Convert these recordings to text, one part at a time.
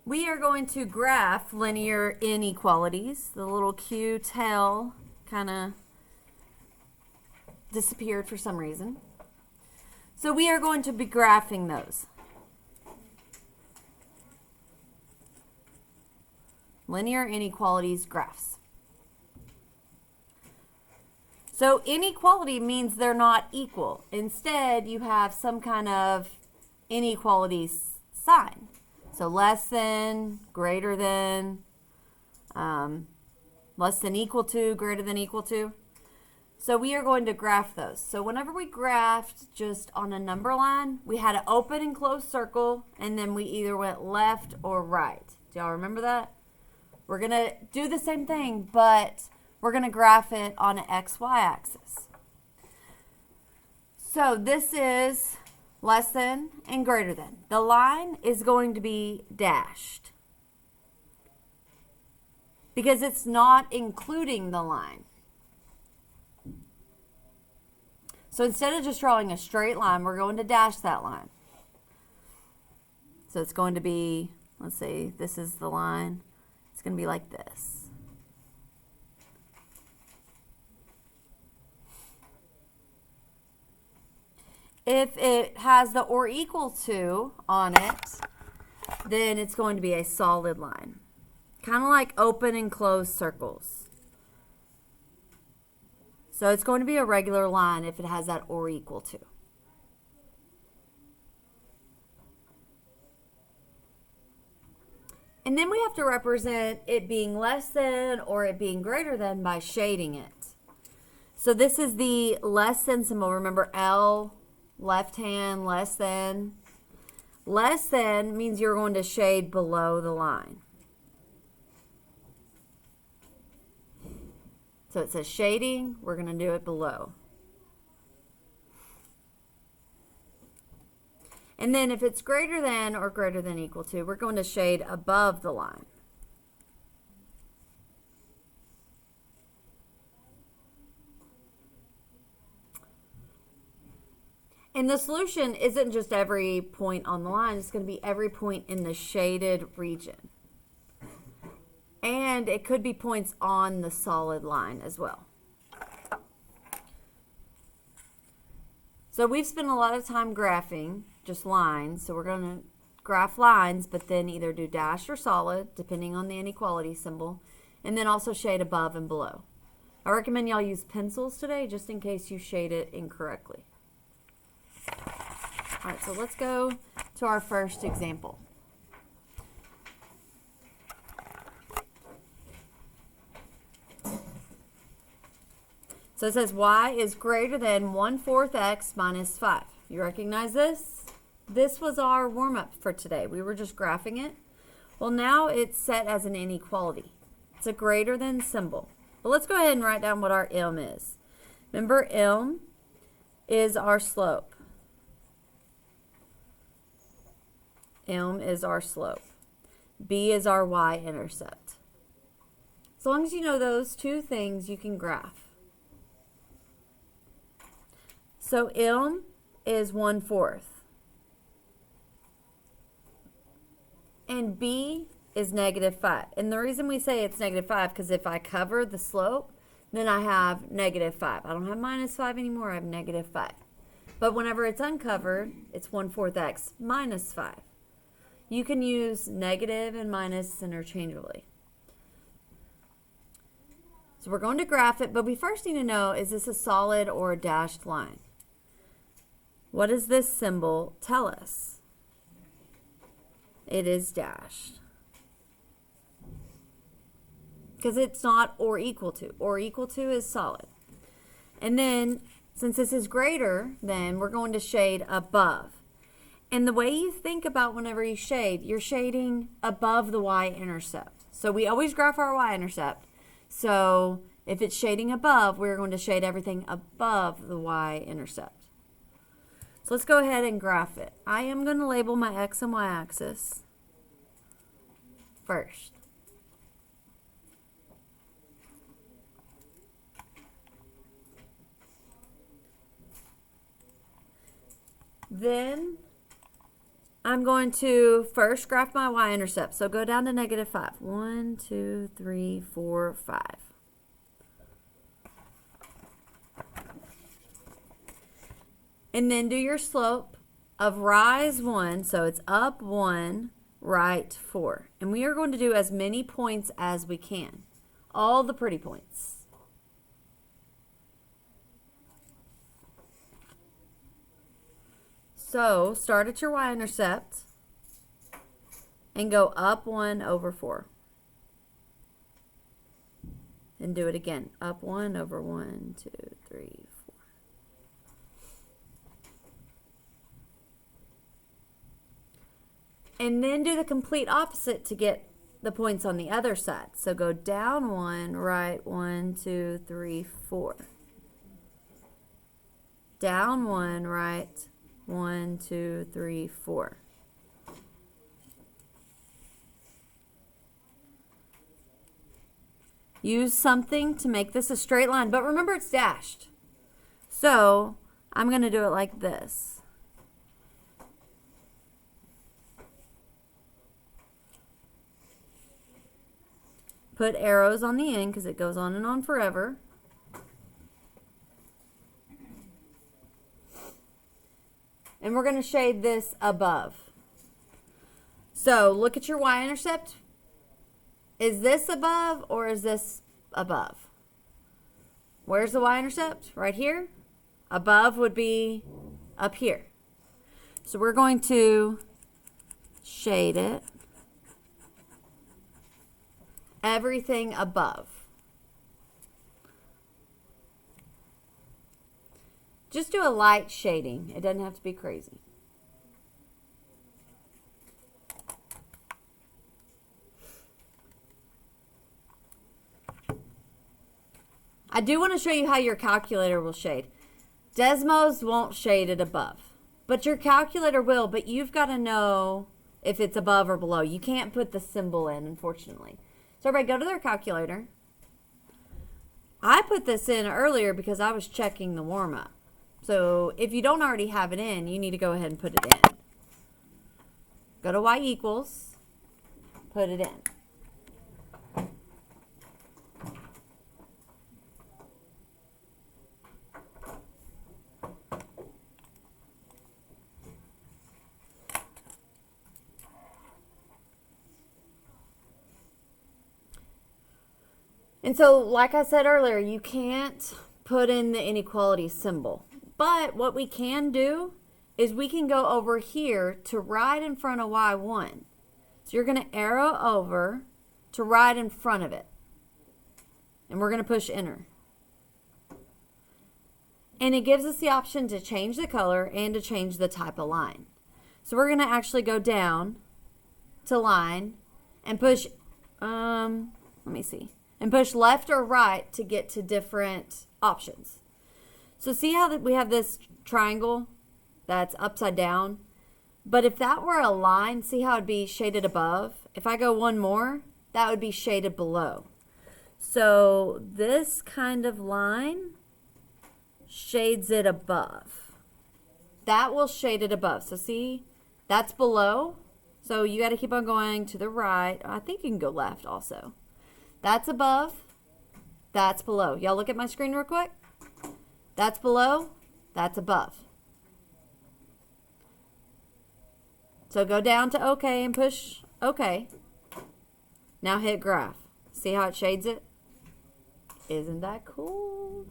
We are going to graph linear inequalities. The little Q tail kind of disappeared for some reason. So we are going to be graphing those. Linear inequalities graphs. So inequality means they're not equal. Instead, you have some kind of inequality sign. So less than, greater than, less than equal to, greater than equal to. So we are going to graph those. So whenever we graphed just on a number line, we had an open and closed circle, and then we either went left or right. Do y'all remember that? We're going to do the same thing, but we're going to graph it on an XY axis. So this is less than and greater than. The line is going to be dashed because it's not including the line. So instead of just drawing a straight line, we're going to dash that line. So it's going to be, let's say this is the line. It's going to be like this. If it has the or equal to on it, then it's going to be a solid line. Kind of like open and closed circles. So it's going to be a regular line if it has that or equal to. And then we have to represent it being less than or it being greater than by shading it. So this is the less than symbol. Remember L, left hand, less than. Less than means you're going to shade below the line. So it says shading, we're going to do it below. And then if it's greater than or greater than equal to, we're going to shade above the line. And the solution isn't just every point on the line, it's going to be every point in the shaded region. And it could be points on the solid line as well. So we've spent a lot of time graphing just lines. So we're going to graph lines, but then either do dash or solid, depending on the inequality symbol, and then also shade above and below. I recommend y'all use pencils today, just in case you shade it incorrectly. All right, so let's go to our first example. So it says y is greater than 1/4 x minus 5. You recognize this? This was our warm-up for today. We were just graphing it. Well, now it's set as an inequality. It's a greater than symbol. But let's go ahead and write down what our m is. Remember, m is our slope. M is our slope. B is our y-intercept. As long as you know those two things, you can graph. So m is 1/4. And b is -5. And the reason we say it's -5, because if I cover the slope, then I have -5. I don't have -5 anymore, I have -5. But whenever it's uncovered, it's 1/4 x minus 5. You can use negative and minus interchangeably. So we're going to graph it, but we first need to know, is this a solid or a dashed line? What does this symbol tell us? It is dashed. Because it's not or equal to. Or equal to is solid. And then, since this is greater than, we're going to shade above. And the way you think about whenever you shade, you're shading above the y-intercept. So we always graph our y-intercept. So if it's shading above, we're going to shade everything above the y-intercept. So let's go ahead and graph it. I am going to label my x and y axis first. Then I'm going to first graph my y-intercept. So go down to -5. 1, 2, 3, 4, 5. And then do your slope of rise 1. So it's up 1, right 4. And we are going to do as many points as we can. All the pretty points. So start at your y-intercept and go up 1 over 4. And do it again. Up 1 over 1, 2, 3, 4. And then do the complete opposite to get the points on the other side. So go down 1, right 1, 2, 3, 4. Down 1, right 1, 2, 3, 4. Use something to make this a straight line, but remember it's dashed. So I'm going to do it like this. Put arrows on the end because it goes on and on forever. And we're going to shade this above. So look at your y-intercept. Is this above or is this above? Where's the y-intercept? Right here. Above would be up here. So we're going to shade it. Everything above. Just do a light shading. It doesn't have to be crazy. I do want to show you how your calculator will shade. Desmos won't shade it above, but your calculator will, but you've got to know if it's above or below. You can't put the symbol in, unfortunately. So everybody go to their calculator. I put this in earlier because I was checking the warm-up. So if you don't already have it in, you need to go ahead and put it in. Go to y equals, put it in. And so, like I said earlier, you can't put in the inequality symbol. But what we can do is we can go over here to right in front of y1. So you're going to arrow over to right in front of it. And we're going to push enter. And it gives us the option to change the color and to change the type of line. So we're going to actually go down to line and push, let me see. And push left or right to get to different options. So see how we have this triangle that's upside down? But if that were a line, see how it'd be shaded above? If I go one more, that would be shaded below. So this kind of line shades it above. That will shade it above. So see, that's below. So you got to keep on going to the right. I think you can go left also. That's above, that's below. Y'all look at my screen real quick. That's below, that's above. So go down to OK and push OK. Now hit graph. See how it shades it? Isn't that cool?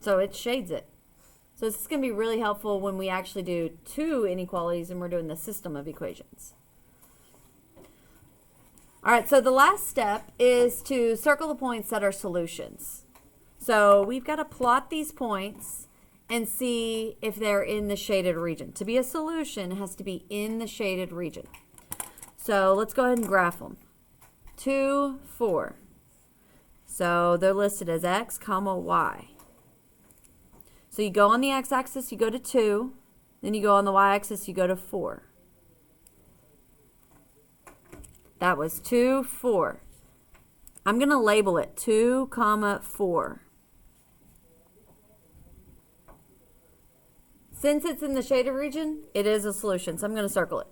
So it shades it. So this is going to be really helpful when we actually do two inequalities and we're doing the system of equations. All right, so the last step is to circle the points that are solutions. So we've got to plot these points and see if they're in the shaded region. To be a solution, it has to be in the shaded region. So let's go ahead and graph them. 2, 4. So they're listed as x, comma, y. So you go on the x-axis, you go to 2. Then you go on the y-axis, you go to 4. That was 2, 4. I'm going to label it 2, comma, 4. Since it's in the shaded region, it is a solution. So I'm going to circle it.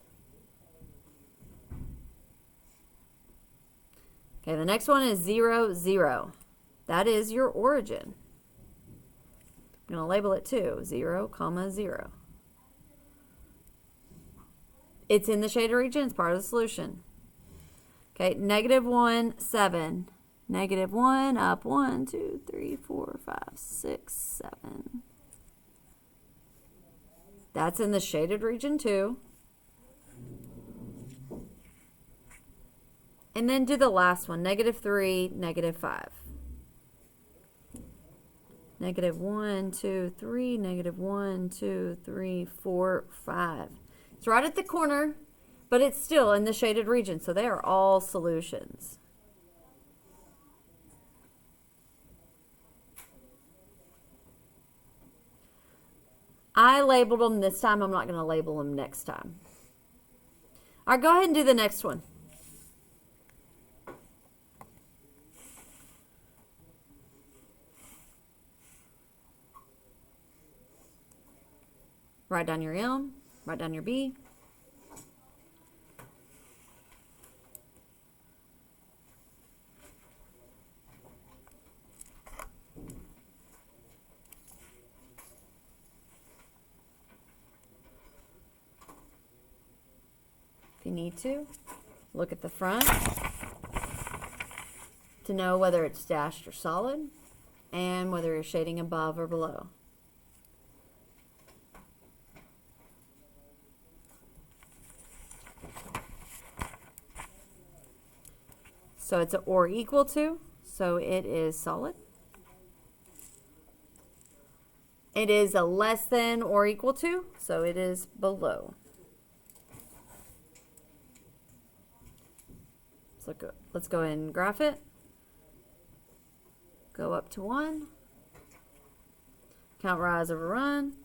Okay, the next one is 0, 0. That is your origin. I'm going to label it too, 0, 0. It's in the shaded region. It's part of the solution. Okay, -1, 7. -1 up 1, 2, 3, 4, 5, 6, 7. That's in the shaded region too. And then do the last one, -3, -5. -1, 2, 3, -1, 2, 3, 4, 5. It's right at the corner, but it's still in the shaded region, so they are all solutions. I labeled them this time. I'm not going to label them next time. All right, go ahead and do the next one. Write down your M, write down your B. If you need to, look at the front to know whether it's dashed or solid and whether you're shading above or below. So it's a or equal to, so it is solid. It is a less than or equal to, so it is below. So let's go ahead and graph it. Go up to 1. Count rise over run.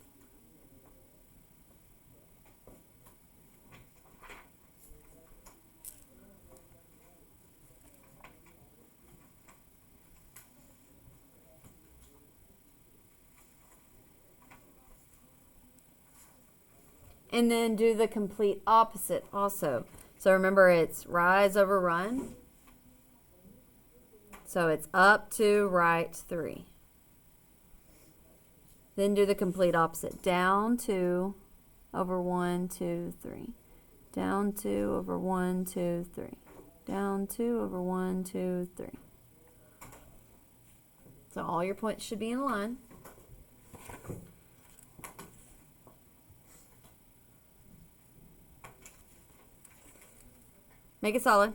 And then do the complete opposite also. So remember, it's rise over run. So it's up 2, right 3. Then do the complete opposite. Down 2 over 1, 2, 3. Down 2 over 1, 2, 3. Down 2 over 1, 2, 3. So all your points should be in line. Make it solid.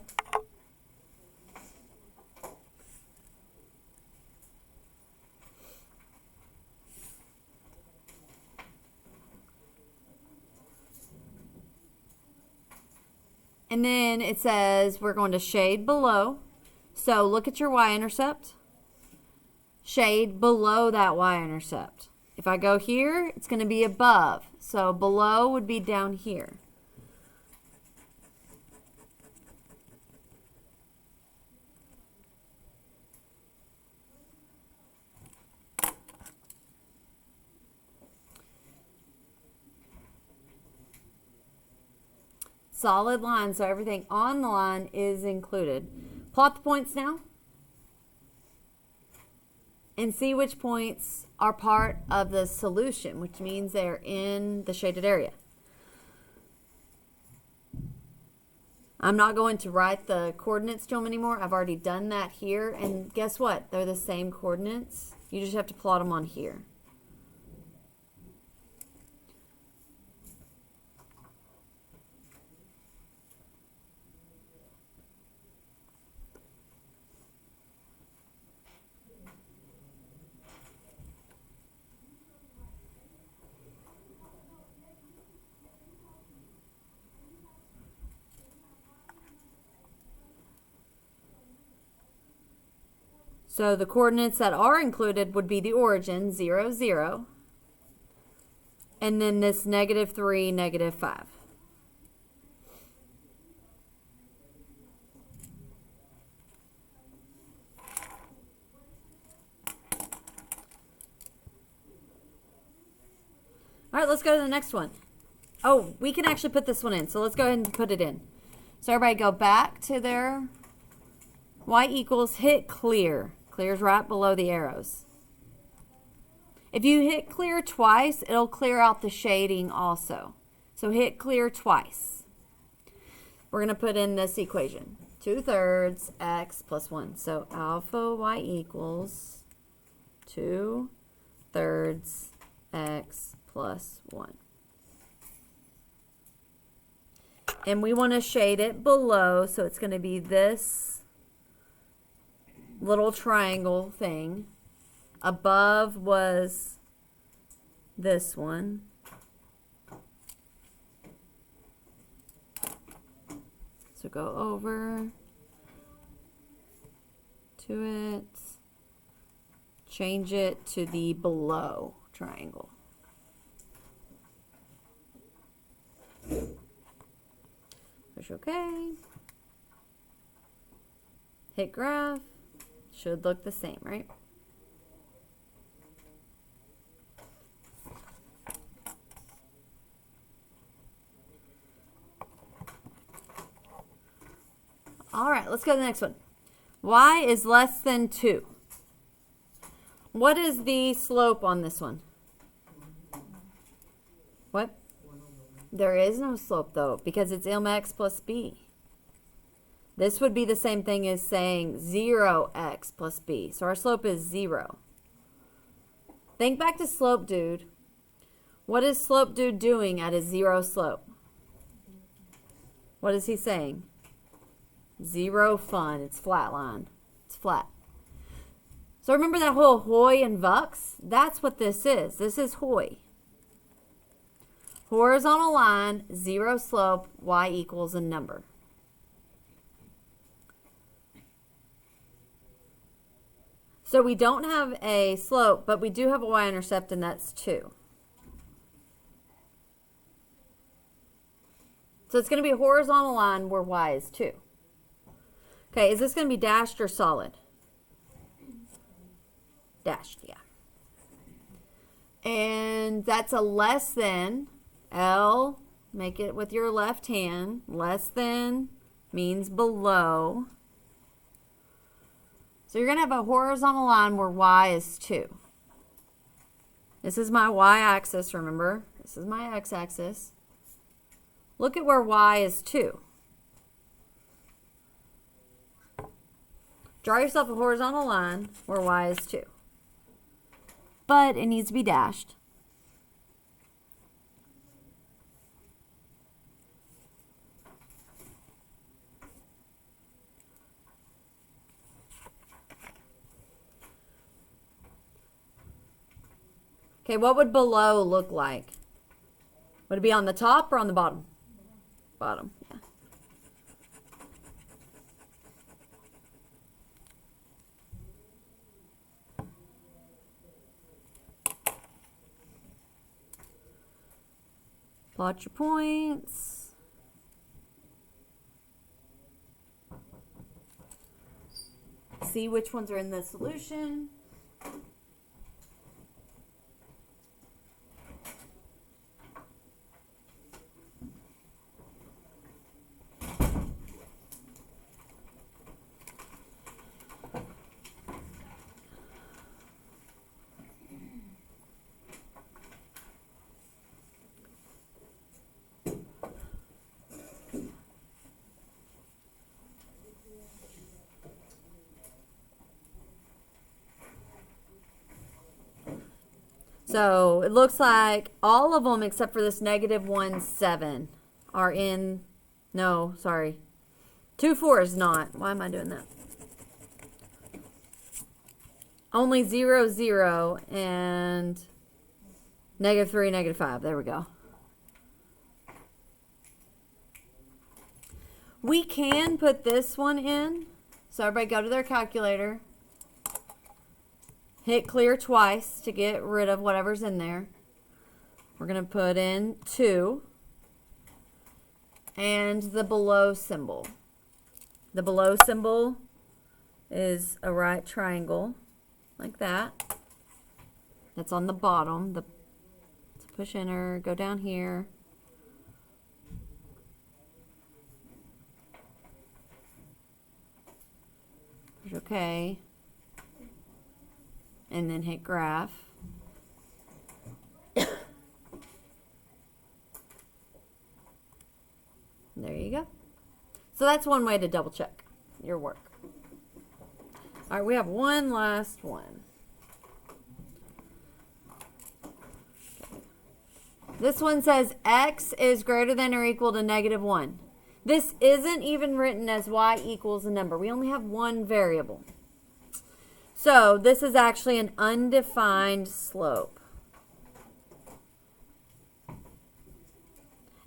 And then it says we're going to shade below. So look at your y-intercept. Shade below that y-intercept. If I go here, it's going to be above. So below would be down here. Solid line, so everything on the line is included. Plot the points now and see which points are part of the solution, which means they're in the shaded area. I'm not going to write the coordinates to them anymore. I've already done that here, and guess what? They're the same coordinates. You just have to plot them on here. So the coordinates that are included would be the origin, 0, 0, and then this -3, -5. All right, let's let's go to the next one. Oh, we can actually put this one in. So let's go ahead and put it in. So everybody go back to their y equals, hit clear. Clear's right below the arrows. If you hit clear twice, it'll clear out the shading also. So hit clear twice. We're going to put in this equation. 2/3 x plus 1. So alpha y equals 2/3 x plus 1. And we want to shade it below, so it's going to be this little triangle thing. Above was this one. So go over to it, change it to the below triangle. Push OK. Hit graph. Should look the same, right? All right, let's go to the next one. Y is less than 2. What is the slope on this one? What? There is no slope, though, because it's mx plus b. This would be the same thing as saying 0x plus b. So our slope is 0. Think back to slope dude. What is slope dude doing at a 0 slope? What is he saying? 0 fun. It's flat line. It's flat. So remember that whole Hoy and Vux? That's what this is. This is Hoy. Horizontal line, 0 slope, y equals a number. So we don't have a slope, but we do have a y-intercept, and that's 2. So it's going to be a horizontal line where y is 2. Okay, is this going to be dashed or solid? Dashed, yeah. And that's a less than. L, make it with your left hand. Less than means below. So you're going to have a horizontal line where y is 2. This is my y-axis, remember? This is my x-axis. Look at where y is 2. Draw yourself a horizontal line where y is 2. But it needs to be dashed. Okay, what would below look like? Would it be on the top or on the bottom? Bottom, yeah. Plot your points. See which ones are in the solution. So it looks like all of them except for this -1, 7 are in, no, sorry. 2, 4 is not. Why am I doing that? Only 0, 0 and -3, -5. There we go. We can put this one in. So everybody go to their calculator. Hit clear twice to get rid of whatever's in there. We're going to put in 2 and the below symbol. The below symbol is a right triangle like that. That's on the bottom. To push enter, go down here. Push OK. And then hit graph. There you go. So that's one way to double check your work. All right, we have one last one. Okay. This one says x is greater than or equal to -1. This isn't even written as y equals a number. We only have one variable. So this is actually an undefined slope.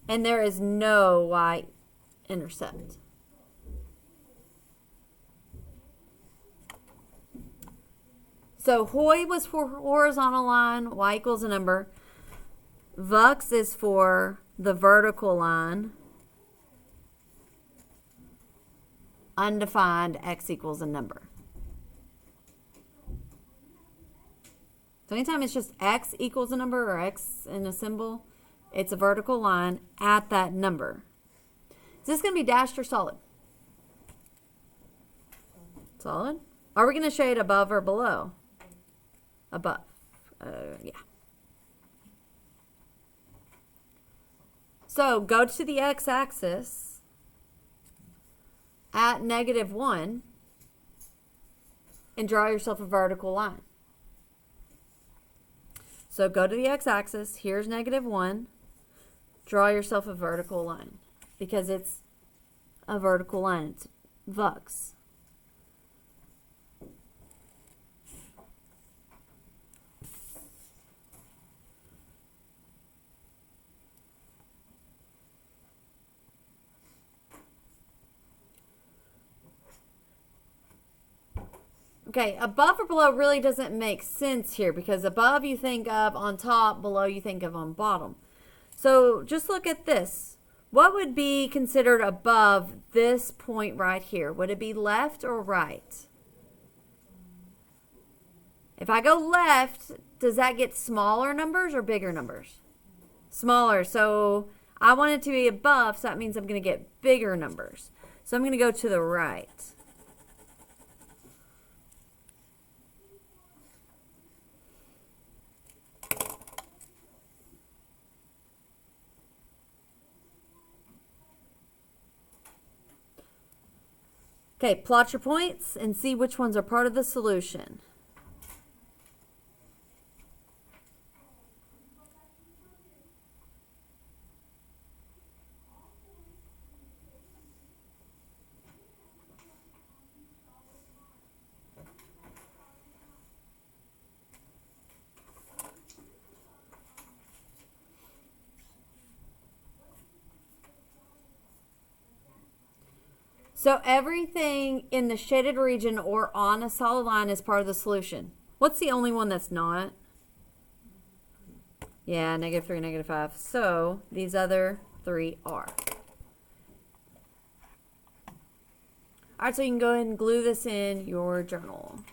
And there is no y-intercept. So hoi was for horizontal line, y equals a number. Vux is for the vertical line. Undefined, x equals a number. So anytime it's just x equals a number or x in a symbol, it's a vertical line at that number. Is this going to be dashed or solid? Solid? Are we going to shade above or below? Above. Yeah. So go to the x-axis at -1 and draw yourself a vertical line. So go to the x-axis. Here's -1. Draw yourself a vertical line because it's a vertical line. It's Vux. Okay, above or below really doesn't make sense here because above you think of on top, below you think of on bottom. So just look at this. What would be considered above this point right here? Would it be left or right? If I go left, does that get smaller numbers or bigger numbers? Smaller. So I want it to be above, so that means I'm going to get bigger numbers. So I'm going to go to the right. Okay, plot your points and see which ones are part of the solution. So everything in the shaded region or on a solid line is part of the solution. What's the only one that's not? Yeah, -3, -5. So these other three are. All right, so you can go ahead and glue this in your journal.